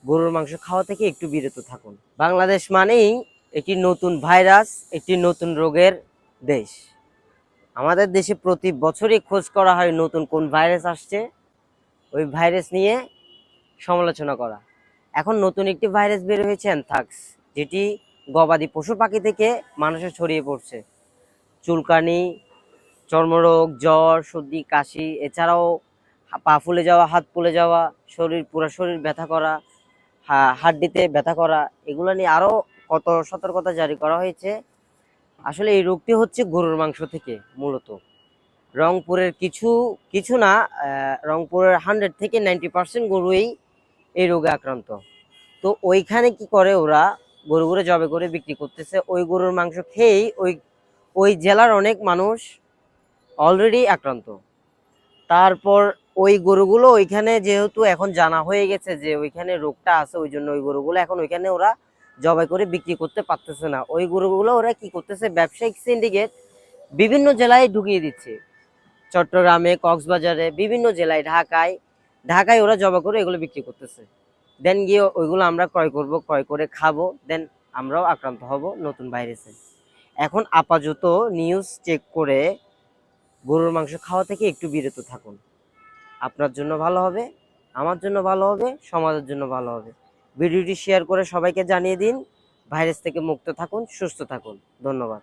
গরুর মাংস খাওয়া থেকে একটু বিরত থাকুন। বাংলাদেশ মানেই একটি নতুন ভাইরাস, একটি নতুন রোগের দেশ। আমাদের দেশে প্রতি বছরই খোঁজ করা হয় নতুন কোন ভাইরাস আসছে, ওই ভাইরাস নিয়ে সমালোচনা করা। এখন নতুন একটি ভাইরাস বের হয়েছে, অ্যানথ্রাক্স, যেটি গবাদি পশু পাখি থেকে মানুষে ছড়িয়ে পড়ছে। চুলকানি, চর্মরোগ, জ্বর, সর্দি, কাশি, এছাড়াও পা ফুলে যাওয়া, হাত ফুলে যাওয়া, পুরো শরীর ব্যথা করা, হাড্ডিতে ব্যথা করা, এগুলো নিয়ে আরও কত সতর্কতা জারি করা হয়েছে। আসলে এই রোগটি হচ্ছে গরুর মাংস থেকে মূলত। রংপুরের কিছু কিছু না, রংপুরের 100 থেকে 90% গরুই এই রোগে আক্রান্ত। তো ওইখানে কি করে, ওরা গরুগুলো জবে করে বিক্রি করতেছে। ওই গরুর মাংস খেয়েই ওই ওই জেলার অনেক মানুষ অলরেডি আক্রান্ত। তারপর ওই গরুগুলো ওইখানে যেহেতু এখন জানা হয়ে গেছে যে ওইখানে রোগটা আছে, ওই জন্য ওই গরুগুলো এখন ওইখানে ওরা জবাই করে বিক্রি করতে পারতেছে না। ওই গরুগুলো ওরা কি করতেছে, ব্যবসায়িক সিন্ডিকেট বিভিন্ন জেলায় ঢুকিয়ে দিচ্ছে। চট্টগ্রামে, কক্সবাজারে, বিভিন্ন জেলায়, ঢাকায় ঢাকায় ওরা জবাই করে এগুলো বিক্রি করতেছে। দেন গিয়ে ওইগুলো আমরা ক্রয় করব, ক্রয় করে খাবো, দেন আমরাও আক্রান্ত হব নতুন ভাইরাসে। এখন আপাতত নিউজ চেক করে গরুর মাংস খাওয়া থেকে একটু বিরত থাকুন। আপনার জন্য ভালো হবে, আমার জন্য ভালো হবে, সমাজের জন্য ভালো হবে। ভিডিওটি শেয়ার করে সবাইকে জানিয়ে দিন। ভাইরাস থেকে মুক্ত থাকুন, সুস্থ থাকুন। ধন্যবাদ।